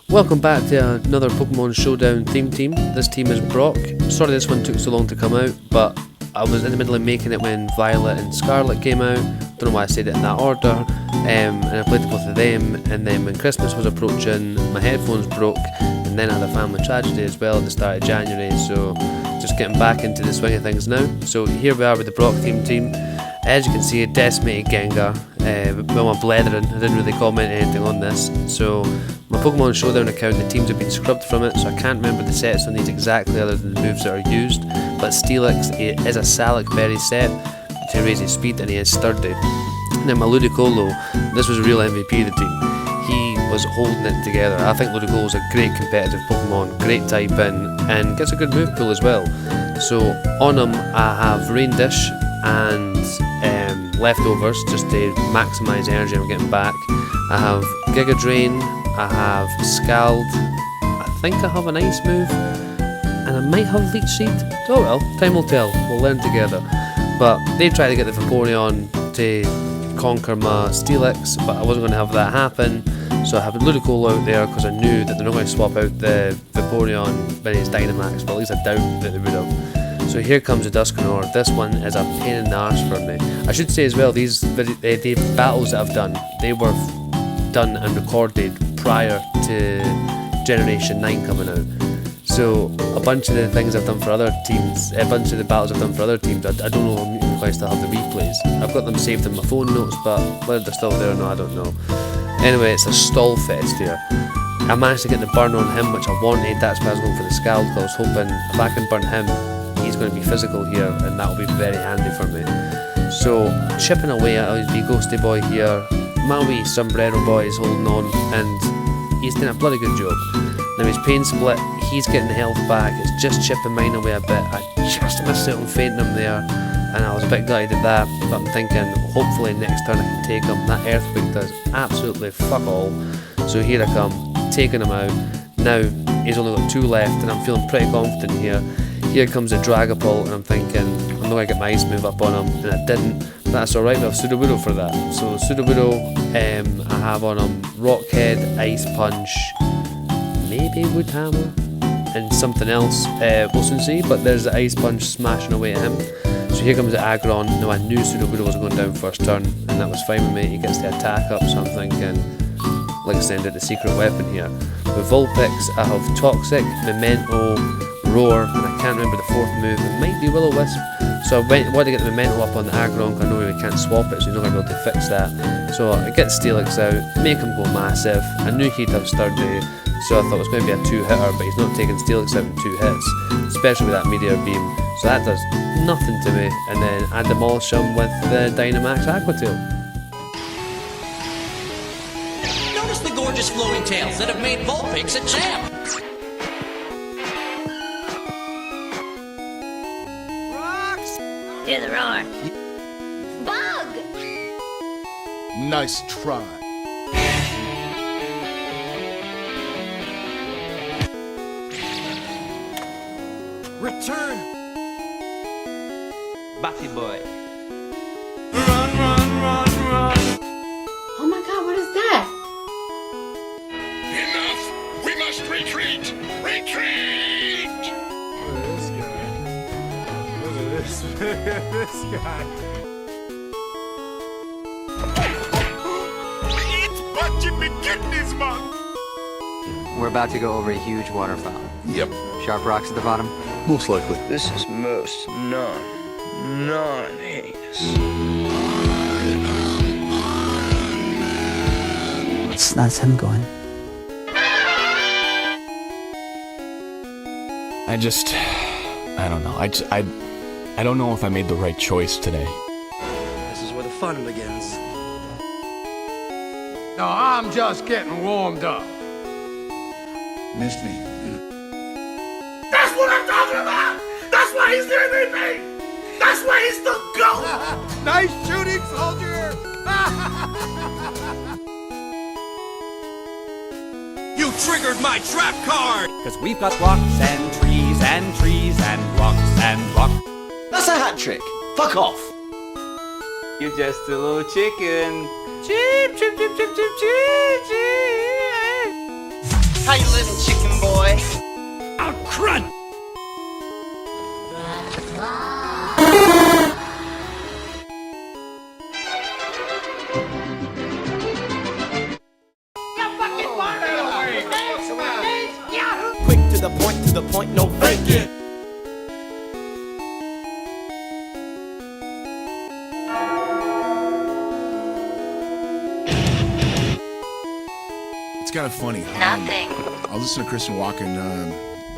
Welcome back to another Pokemon Showdown theme team. This team is Brock. Sorry this one took so long to come out, but I was in the middle of making it when Violet and Scarlet came out. Don't know why I said it in that order. And I played both of them, and then when Christmas was approaching, my headphones broke, and then I had a family tragedy as well at the start of January, so just getting back into the swing of things now. So here we are with the Brock theme team. As you can see, a decimated Gengar. Well, my Blethering, I didn't really comment anything on this. So my Pokemon Showdown account, the teams have been scrubbed from it, so I can't remember the sets on these exactly other than the moves that are used. But Steelix is a Salic Berry set to raise his speed, and he is sturdy. Now my Ludicolo, this was a real MVP of the team. He was holding it together. I think Ludicolo is a great competitive Pokemon, great type in, and gets a good move pool as well. So on him I have Rain Dish and leftovers just to maximise energy I'm getting back. I have Giga Drain, I have Scald, I think I have an Ice move, and I might have Leech Seed. Oh well, time will tell, we'll learn together. But they tried to get the Vaporeon to conquer my Steelix, but I wasn't going to have that happen, so I have Ludicolo out there because I knew that they're not going to swap out the Vaporeon when it's Dynamax, but at least I doubt that they would have. So here comes the Dusknoir. This one is a pain in the arse for me. I should say as well, the battles that I've done, they were done and recorded prior to Generation 9 coming out. So a bunch of the things I've done for other teams, a bunch of the battles I've done for other teams, I don't know if I still have the replays. I've got them saved in my phone notes, but whether they're still there or not, I don't know. Anyway, it's a stall fest here. I managed to get the burn on him, which I wanted. That's why I was going for the Scald, because I was hoping if I can burn him, he's going to be physical here, and that will be very handy for me. So chipping away at his wee Ghosty Boy here, my wee Sombrero Boy is holding on, and he's doing a bloody good job. Now his Pain Split, he's getting the health back. It's just chipping mine away a bit. I just missed out on fainting him there, and I was a bit gutted at that, but I'm thinking hopefully next turn I can take him. That Earthquake does absolutely fuck all. So here I come, taking him out. Now he's only got 2 left, and I'm feeling pretty confident here. Here comes a Dragapult, and I'm thinking I'm not going to get my Ice move up on him, and I didn't, but that's alright, I have Sudowoodo for that. So Sudowoodo, I have on him Rockhead, Ice Punch, maybe Wood Hammer, and something else, we'll soon see, but there's the Ice Punch smashing away at him. So here comes the Aggron. Now I knew Sudowoodo was going down first turn, and that was fine with me. He gets the attack up, so I'm thinking, let's send out the secret weapon here. With Vulpix, I have Toxic, Memento, Roar, and I can't remember the 4th move. It might be Will-O-Wisp. So I wanted to get the Memento up on the Aggron, because I know we can't swap it, so he's not going to be able to fix that. So I get Steelix out, make him go massive. I knew he'd have Sturdy, so I thought it was going to be a 2-hitter, but he's not taking Steelix out in 2 hits, especially with that Meteor Beam. So that does nothing to me, and then I demolish him with the Dynamax Aqua Tail. Notice the gorgeous flowing tails that have made Vulpix a champ. Hear the roar. Bug! Nice try. Return! Batty Boy. Run, run, run, run! Oh my god, what is that? Enough! We must retreat! Retreat! Look at this guy. Look at this guy. It's but the beginning, man! We're about to go over a huge waterfall. Yep. Sharp rocks at the bottom. Most likely. This is most non-heinous. That's him going. I don't know. I don't know if I made the right choice today. This is where the fun begins. No, I'm just getting warmed up. Missed me. That's what I'm talking about! That's why he's the MVP! That's why he's the GOAT! Nice shooting, soldier! You triggered my trap card! Cause we've got rocks and trees and trees and rocks and rocks. That's a hat trick. Fuck off. You're just a little chicken. Cheep, cheep, cheep, cheep, cheep, cheep, cheep. How you living, chicken boy? I'll crunch! Quick to the point, no fake it. It's kind of funny. Nothing. I was listening to Christian Walken,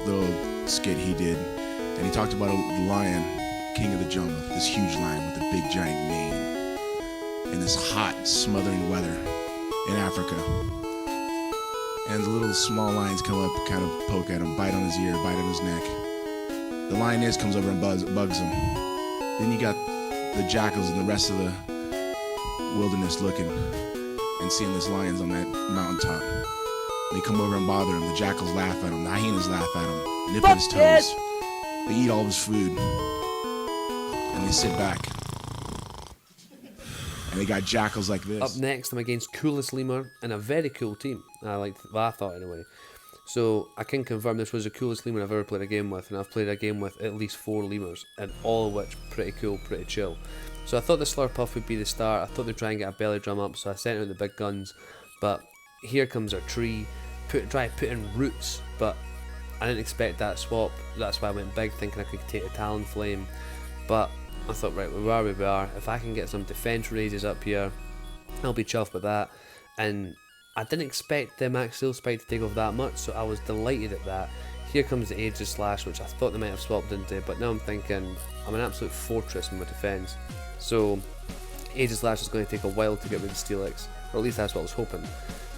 little skit he did, and he talked about the lion, king of the jungle, this huge lion with a big giant mane, in this hot, smothering weather in Africa. And the little small lions come up, kind of poke at him, bite on his ear, bite on his neck. The lioness comes over and bugs him. Then you got the jackals and the rest of the wilderness looking and seeing this lion's on that mountaintop. They come over and bother him. The jackals laugh at him. The hyenas laugh at him, nip at his toes. They eat all of his food. And they sit back. And they got jackals like this. Up next, I'm against Coolest Lemur in a very cool team. I thought anyway. So I can confirm this was the coolest lemur I've ever played a game with, and I've played a game with at least 4 lemurs, and all of which pretty cool, pretty chill. So I thought the Slurpuff would be the start. I thought they'd try and get a belly drum up, so I sent out the big guns. But here comes our tree. Try to put in roots, but I didn't expect that swap. That's why I went big, thinking I could take a Talonflame. But I thought, right, we are where we are. If I can get some defense raises up here, I'll be chuffed with that. And I didn't expect the Max Steel Spike to take off that much, so I was delighted at that. Here comes the Aegis Slash, which I thought they might have swapped into, but now I'm thinking I'm an absolute fortress in my defense. So Aegis Slash is going to take a while to get rid of Steelix, or at least that's what I was hoping.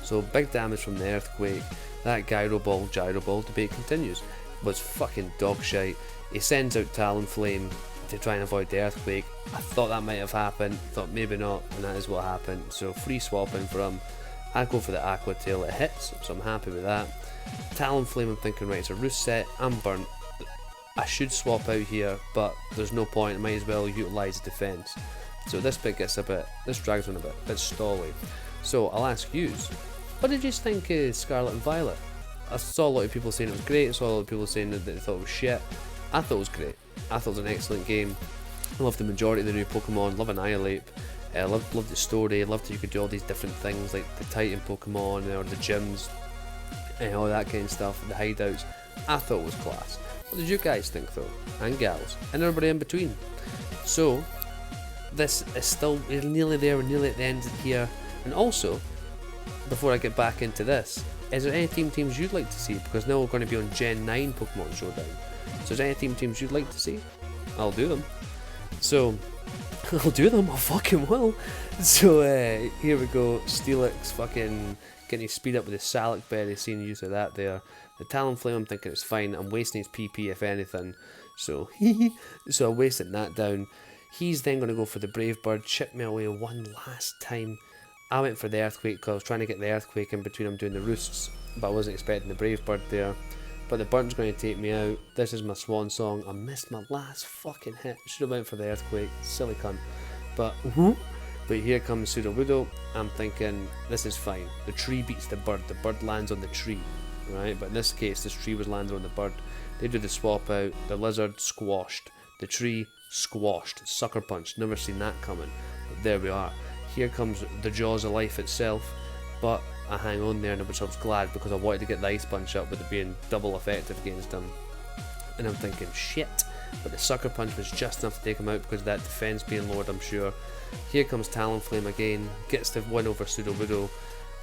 So big damage from the Earthquake. That Gyro Ball debate continues. Was fucking dog shite. He sends out Talonflame to try and avoid the Earthquake. I thought that might have happened, thought maybe not, and that is what happened. So free swapping for him. I go for the Aqua Tail, it hits, so I'm happy with that. Talonflame, I'm thinking, right, it's a roost set, I'm burnt. I should swap out here, but there's no point, I might as well utilise defence. So this bit gets this drags on a bit stally. So I'll ask yous, what did you think of Scarlet and Violet? I saw a lot of people saying it was great, I saw a lot of people saying that they thought it was shit. I thought it was great, I thought it was an excellent game. I love the majority of the new Pokemon, love Annihilate. I loved the story, I loved how you could do all these different things like the Titan Pokemon or the gyms and all that kind of stuff, the hideouts. I thought it was class. What did you guys think though? And gals, and everybody in between. So, this is still, we're nearly there, we're nearly at the end here. And also, before I get back into this, is there any teams you'd like to see? Because now we're going to be on Gen 9 Pokemon Showdown. So is there any teams you'd like to see? I'll do them. So, I'll do them, I fucking will. So here we go, Steelix fucking getting his speed up with his Salic Berry, seeing use of that there. The Talonflame, I'm thinking it's fine, I'm wasting his PP if anything. So, so I'm wasting that down. He's then going to go for the Brave Bird, chip me away one last time. I went for the Earthquake because I was trying to get the Earthquake in between him doing the roosts, but I wasn't expecting the Brave Bird there. But the Burn's going to take me out. This is my swan song. I missed my last fucking hit. Should have went for the Earthquake. Silly cunt. But here comes Sudowoodo. I'm thinking, this is fine. The tree beats the bird. The bird lands on the tree. Right? But in this case, this tree was landing on the bird. They do the swap out. The lizard squashed. The tree squashed. Sucker punch. Never seen that coming. But there we are. Here comes the jaws of life itself. But I hang on there, which I was glad because I wanted to get the Ice Punch up with it being double effective against him. And I'm thinking, shit. But the Sucker Punch was just enough to take him out because of that defense being lowered, I'm sure. Here comes Talonflame again, gets the win over Sudowoodo.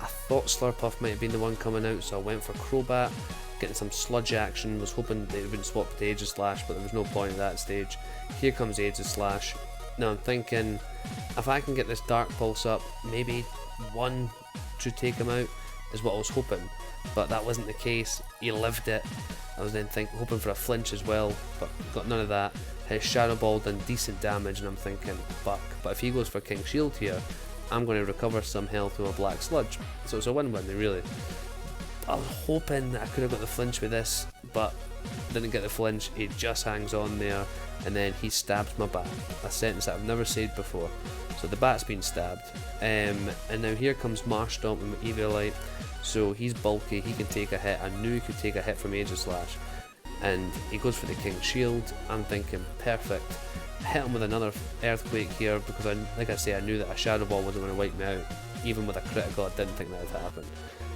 I thought Slurpuff might have been the one coming out, so I went for Crobat, getting some sludge action. Was hoping they wouldn't swap to Aegis Slash, but there was no point at that stage. Here comes Aegis Slash. Now I'm thinking, if I can get this Dark Pulse up, maybe one to take him out is what I was hoping, but that wasn't the case. He lived it. I was then hoping for a flinch as well, but got none of that. His Shadow Ball done decent damage, and I'm thinking, fuck. But if he goes for King Shield here, I'm going to recover some health with a Black Sludge. So it's a win-win, really. I was hoping that I could have got the flinch with this, but didn't get the flinch. He just hangs on there, and then he stabs my bat. A sentence that I've never said before. So the bat's been stabbed. And now here comes Marshtomp with my Eviolite. So he's bulky, he can take a hit. I knew he could take a hit from Aegislash. And he goes for the King's Shield. I'm thinking, perfect. Hit him with another Earthquake here, because like I say, I knew that a Shadow Ball wasn't going to wipe me out. Even with a critical, I didn't think that would happen.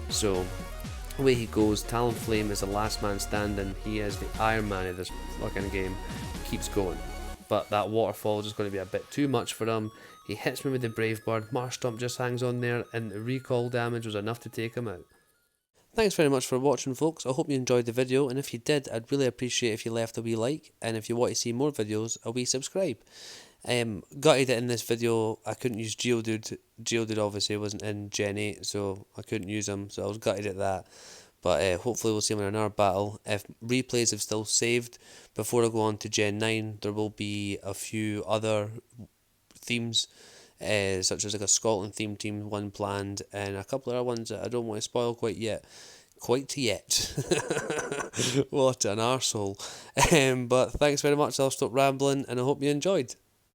So away he goes. Talonflame is the last man standing. He is the Iron Man of this fucking game. Keeps going. But that waterfall is just going to be a bit too much for him. He hits me with the Brave Bird. Marshtomp just hangs on there, and the recall damage was enough to take him out. Thanks very much for watching, folks. I hope you enjoyed the video, and if you did, I'd really appreciate if you left a wee like, and if you want to see more videos, a wee subscribe. Gutted that in this video I couldn't use Geodude. Geodude obviously wasn't in Gen 8, so I couldn't use him, so I was gutted at that. But hopefully we'll see him in another battle. If replays have still saved, before I go on to Gen 9, there will be a few other themes, such as like a Scotland themed team one planned, and a couple of other ones that I don't want to spoil quite yet. What an arsehole. But thanks very much, I'll stop rambling, and I hope you enjoyed.